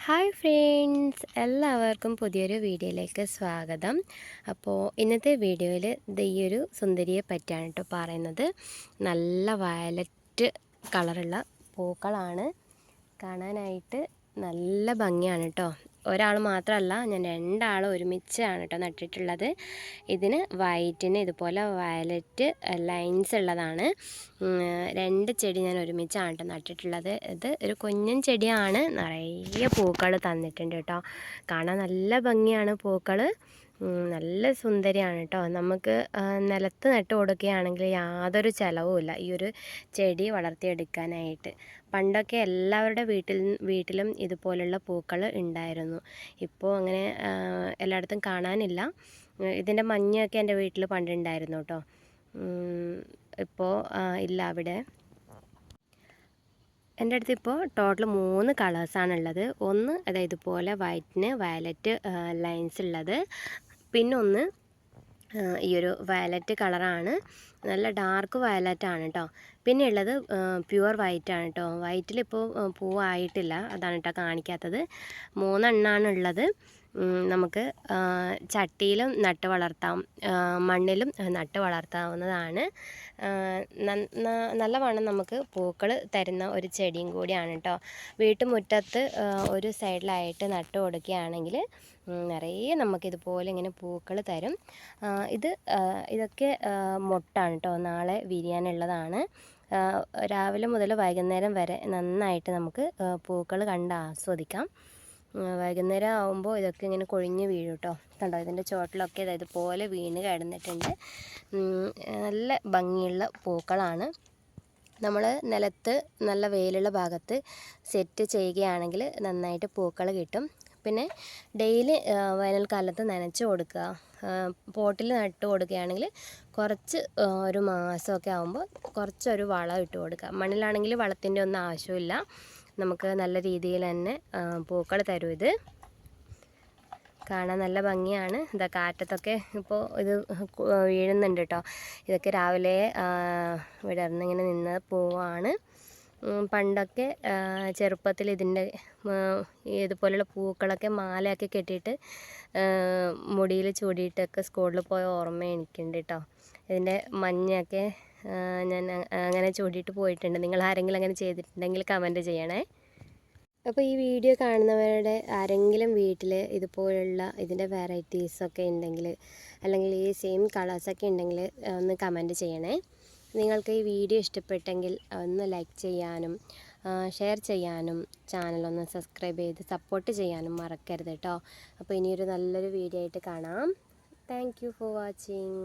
Hi friends, എല്ലാവർക്കും പുതിയൊരു വീഡിയോയിലേക്ക് സ്വാഗതം. അപ്പോൾ ഇന്നത്തെ വീഡിയോയിൽ ഈ ഒരു സുന്ദരിയെ പറ്റിയാണ് കേട്ടോ പറയുന്നത്. നല്ല വയലറ്റ് കളറുള്ള പൂക്കളാണ്. കാണാനായിട്ട് നല്ല ഭംഗിയാണ് കേട്ടോ. ഒരാൾ മാത്രമല്ല, ഞാൻ രണ്ടാളും ഒരുമിച്ചാണ് കേട്ടോ നട്ടിട്ടുള്ളത്. ഇതിന് വൈറ്റിന് ഇതുപോലെ വയലറ്റ് ലൈൻസ് ഉള്ളതാണ്. രണ്ട് ചെടി ഞാൻ ഒരുമിച്ചാണ് കേട്ടോ നട്ടിട്ടുള്ളത്. ഇത് ഒരു കുഞ്ഞൻ ചെടിയാണ്, നിറയെ പൂക്കൾ തന്നിട്ടുണ്ട് കേട്ടോ. കാണാൻ നല്ല ഭംഗിയാണ് പൂക്കൾ. നല്ല സുന്ദരിയാണ് കേട്ടോ. നമുക്ക് നിലത്ത് നട്ട് കൊടുക്കുകയാണെങ്കിൽ യാതൊരു ചിലവുമില്ല ഈ ഒരു ചെടി വളർത്തിയെടുക്കാനായിട്ട്. പണ്ടൊക്കെ എല്ലാവരുടെ വീട്ടിലും ഇതുപോലുള്ള പൂക്കൾ ഉണ്ടായിരുന്നു. ഇപ്പോൾ അങ്ങനെ എല്ലായിടത്തും കാണാനില്ല. ഇതിൻ്റെ മഞ്ഞയൊക്കെ എൻ്റെ വീട്ടിൽ പണ്ടുണ്ടായിരുന്നു കേട്ടോ. ഇപ്പോൾ ഇല്ല അവിടെ. എൻ്റെ അടുത്ത് ഇപ്പോൾ ടോട്ടൽ 3 കളേഴ്സാണുള്ളത്. ഒന്ന് അതായത് ഇതുപോലെ വൈറ്റിന് വയലറ്റ് ലൈൻസ് ഉള്ളത്, പിന്നെ ഒന്ന് ഈ ഒരു വയലറ്റ് കളറാണ്, നല്ല ഡാർക്ക് വയലറ്റാണ് കേട്ടോ. പിന്നെ ഉള്ളത് പ്യുവർ വൈറ്റാണ് കേട്ടോ. വൈറ്റിലിപ്പോൾ പൂവായിട്ടില്ല, അതാണ് കേട്ടോ കാണിക്കാത്തത്. 3 എണ്ണമാണ് ഉള്ളത്. നമുക്ക് ചട്ടിയിലും നട്ട് വളർത്താം, മണ്ണിലും നട്ട് വളർത്താവുന്നതാണ്. നല്ലവണ്ണം നമുക്ക് പൂക്കൾ തരുന്ന ഒരു ചെടിയും കൂടിയാണ് കേട്ടോ. വീട്ടുമുറ്റത്ത് ഒരു സൈഡിലായിട്ട് നട്ട് കൊടുക്കുകയാണെങ്കിൽ നിറയെ നമുക്കിതുപോലെ ഇങ്ങനെ പൂക്കൾ തരും. ഇതൊക്കെ മൊട്ടാണ് കേട്ടോ, നാളെ വിരിയാനുള്ളതാണ്. രാവിലെ മുതൽ വൈകുന്നേരം വരെ നന്നായിട്ട് നമുക്ക് പൂക്കൾ കണ്ട് ആസ്വദിക്കാം. വൈകുന്നേരം ആകുമ്പോൾ ഇതൊക്കെ ഇങ്ങനെ കൊഴിഞ്ഞ് വീഴും കേട്ടോ. കണ്ടോ, ഇതിൻ്റെ ചുവട്ടിലൊക്കെ ഇതുപോലെ വീണ് കിടന്നിട്ടുണ്ട്. നല്ല ഭംഗിയുള്ള പൂക്കളാണ്. നമ്മൾ നിലത്ത് നല്ല വെയിലുള്ള ഭാഗത്ത് സെറ്റ് ചെയ്യുകയാണെങ്കിൽ നന്നായിട്ട് പൂക്കൾ കിട്ടും. പിന്നെ ഡെയിലി വേനൽക്കാലത്ത് നനച്ച് കൊടുക്കുക. പോട്ടിൽ നട്ട് കൊടുക്കുകയാണെങ്കിൽ കുറച്ച് ഒരു മാസമൊക്കെ ആകുമ്പോൾ കുറച്ചൊരു വളം ഇട്ട് കൊടുക്കുക. മണ്ണിലാണെങ്കിൽ വളത്തിൻ്റെ ഒന്നും ആവശ്യമില്ല. നമുക്ക് നല്ല രീതിയിൽ തന്നെ പൂക്കൾ തരും. ഇത് കാണാൻ നല്ല ഭംഗിയാണ്. ഇതാ കാറ്റത്തൊക്കെ ഇപ്പോൾ ഇത് വീഴുന്നുണ്ട് കേട്ടോ. ഇതൊക്കെ രാവിലെ വിടർന്നിങ്ങനെ നിന്ന പൂവാണ്. പണ്ടൊക്കെ ചെറുപ്പത്തിൽ ഇതിൻ്റെ ഇതുപോലുള്ള പൂക്കളൊക്കെ മാലയൊക്കെ കെട്ടിയിട്ട് മുടിയിൽ ചൂടിയിട്ടൊക്കെ സ്കൂളിൽ പോയ ഓർമ്മ എനിക്കുണ്ട് കേട്ടോ. ഇതിൻ്റെ മഞ്ഞയൊക്കെ ഞാൻ അങ്ങനെ ചൂടിയിട്ട് പോയിട്ടുണ്ട്. നിങ്ങൾ ആരെങ്കിലും അങ്ങനെ ചെയ്തിട്ടുണ്ടെങ്കിൽ കമൻറ്റ് ചെയ്യണേ. അപ്പോൾ ഈ വീഡിയോ കാണുന്നവരുടെ ആരെങ്കിലും വീട്ടിൽ ഇതുപോലുള്ള ഇതിൻ്റെ വെറൈറ്റീസൊക്കെ ഉണ്ടെങ്കിൽ, അല്ലെങ്കിൽ ഈ സെയിം കളേഴ്സൊക്കെ ഉണ്ടെങ്കിൽ ഒന്ന് കമൻറ്റ് ചെയ്യണേ. നിങ്ങൾക്ക് ഈ വീഡിയോ ഇഷ്ടപ്പെട്ടെങ്കിൽ ഒന്ന് ലൈക്ക് ചെയ്യാനും ഷെയർ ചെയ്യാനും ചാനലൊന്ന് സബ്സ്ക്രൈബ് ചെയ്ത് സപ്പോർട്ട് ചെയ്യാനും മറക്കരുത് കേട്ടോ. അപ്പോൾ ഇനിയൊരു നല്ലൊരു വീഡിയോ ആയിട്ട് കാണാം. Thank you for watching.